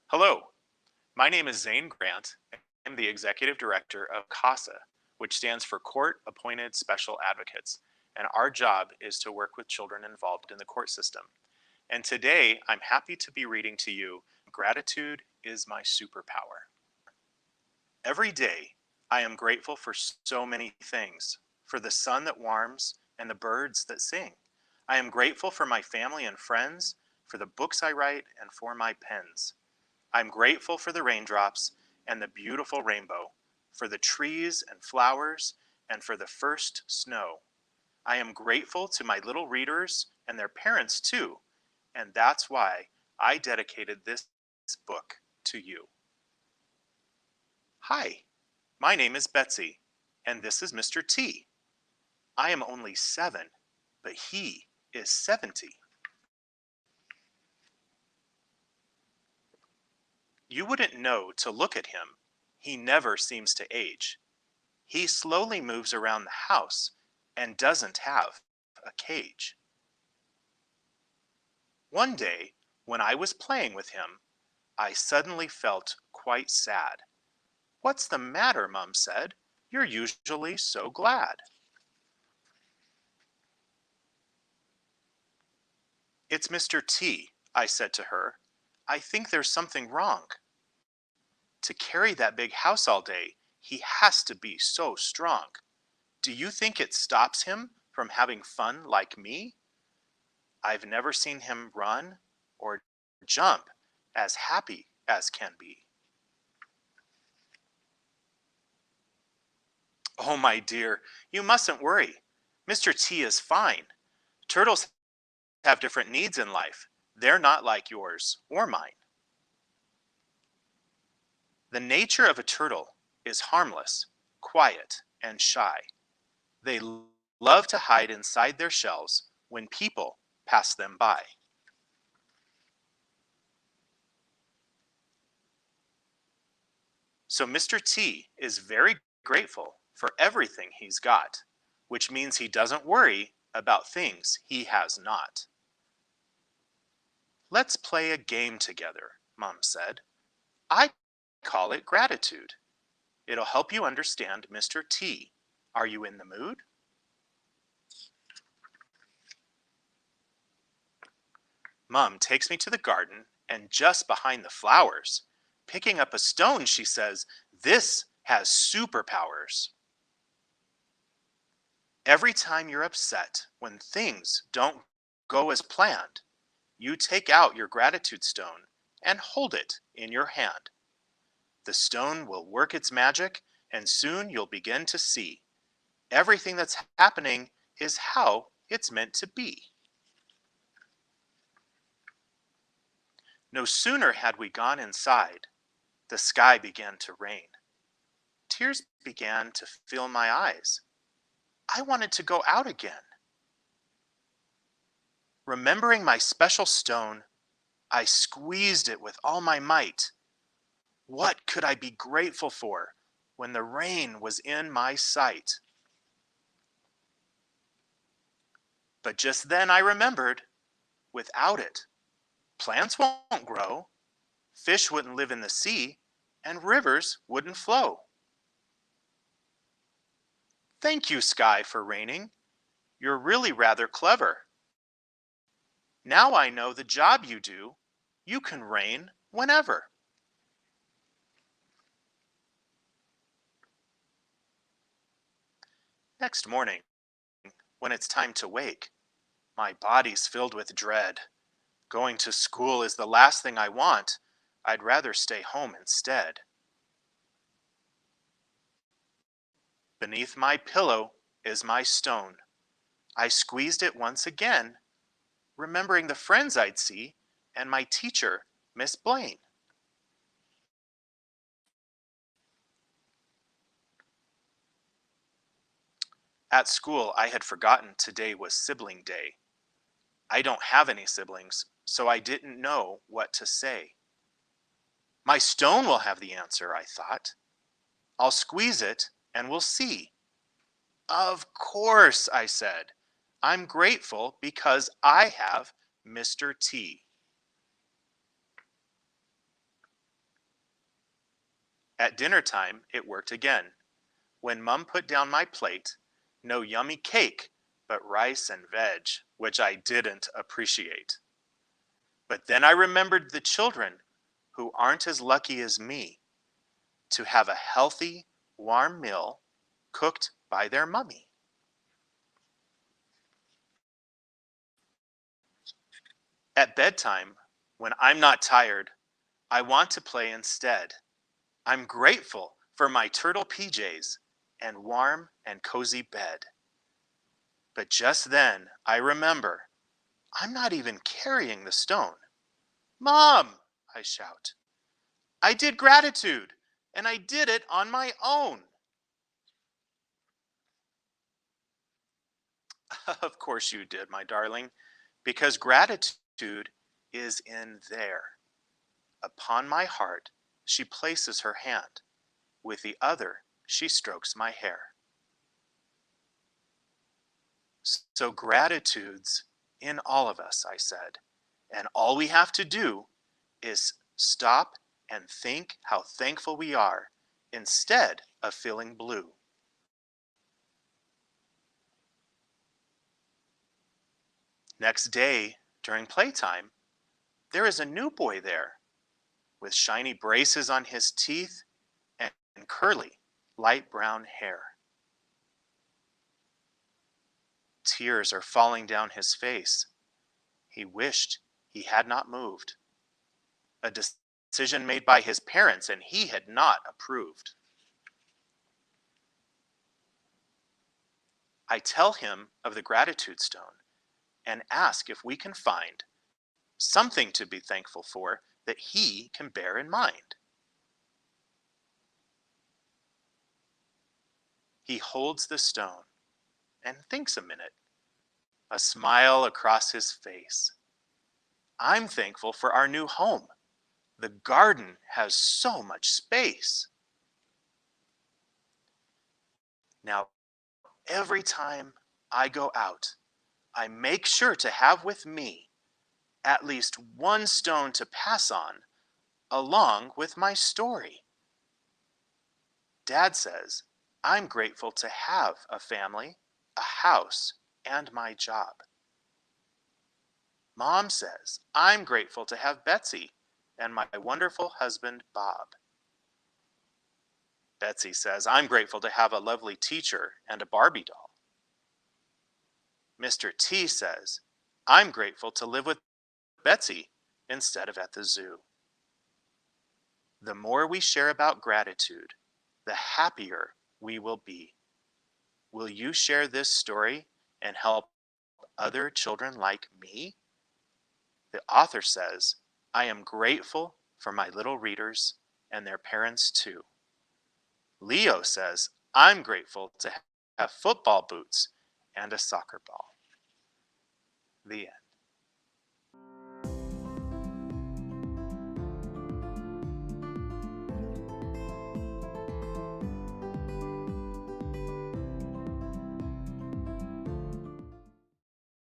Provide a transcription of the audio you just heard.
Hello, my name is Zane Grant. I'm the Executive Director of CASA, which stands for Court Appointed Special Advocates, and our job is to work with children involved in the court system. And today, I'm happy to be reading to you Gratitude is My Superpower. Every day, I am grateful for so many things, for the sun that warms and the birds that sing. I am grateful for my family and friends, for the books I write, and for my pens. I'm grateful for the raindrops and the beautiful rainbow, for the trees and flowers, and for the first snow. I am grateful to my little readers and their parents too, and that's why I dedicated this book to you. Hi, my name is Betsy, and this is Mr. T. I am only 7, but he is 70. You wouldn't know to look at him. He never seems to age. He slowly moves around the house and doesn't have a cage. One day, when I was playing with him, I suddenly felt quite sad. "What's the matter?" Mom said. "You're usually so glad." "It's Mr. T," I said to her. "I think there's something wrong. To carry that big house all day, he has to be so strong. Do you think it stops him from having fun like me? I've never seen him run or jump as happy as can be." "Oh, my dear, you mustn't worry. Mr. T is fine. Turtles have different needs in life. They're not like yours or mine." The nature of a turtle is harmless, quiet, and shy. They love to hide inside their shells when people pass them by. So Mr. T is very grateful for everything he's got, which means he doesn't worry about things he has not. "Let's play a game together," Mom said. "I call it gratitude. It'll help you understand Mr. T. Are you in the mood?" Mom takes me to the garden and just behind the flowers. Picking up a stone, she says, "This has superpowers." Every time you're upset when things don't go as planned, you take out your gratitude stone and hold it in your hand. The stone will work its magic, and soon you'll begin to see everything that's happening is how it's meant to be. No sooner had we gone inside, the sky began to rain. Tears began to fill my eyes. I wanted to go out again. Remembering my special stone, I squeezed it with all my might. What could I be grateful for when the rain was in my sight? But just then I remembered, without it, plants won't grow, fish wouldn't live in the sea, and rivers wouldn't flow. Thank you, sky, for raining. You're really rather clever. Now I know the job you do. You can rain whenever. Next morning, when it's time to wake, my body's filled with dread. Going to school is the last thing I want. I'd rather stay home instead. Beneath my pillow is my stone. I squeezed it once again, remembering the friends I'd see and my teacher, Miss Blaine. At school, I had forgotten today was sibling day. I don't have any siblings, so I didn't know what to say. My stone will have the answer, I thought. I'll squeeze it and we'll see. Of course, I said. I'm grateful because I have Mr. T. At dinner time, it worked again. When Mum put down my plate, no yummy cake, but rice and veg, which I didn't appreciate. But then I remembered the children who aren't as lucky as me to have a healthy, warm meal cooked by their mummy. At bedtime, when I'm not tired, I want to play instead. I'm grateful for my turtle PJs and warm and cozy bed. But just then, I remember I'm not even carrying the stone. Mom, I shout. I did gratitude, and I did it on my own. Of course you did, my darling, because gratitude is in there. Upon my heart, she places her hand. With the other, she strokes my hair. So gratitude's in all of us, I said. And all we have to do is stop and think how thankful we are instead of feeling blue. Next day, during playtime, there is a new boy there with shiny braces on his teeth and curly, light brown hair. Tears are falling down his face. He wished he had not moved. A decision made by his parents, and he had not approved. I tell him of the gratitude stone and ask if we can find something to be thankful for that he can bear in mind. He holds the stone and thinks a minute, a smile across his face. I'm thankful for our new home. The garden has so much space. Now, every time I go out, I make sure to have with me at least one stone to pass on along with my story. Dad says I'm grateful to have a family, a house, and my job. Mom says I'm grateful to have Betsy and my wonderful husband, Bob. Betsy says I'm grateful to have a lovely teacher and a Barbie doll. Mr. T says I'm grateful to live with Betsy instead of at the zoo. The more we share about gratitude, the happier we will be. Will you share this story and help other children like me? The author says, I am grateful for my little readers and their parents too. Leo says, I'm grateful to have football boots and a soccer ball. The end.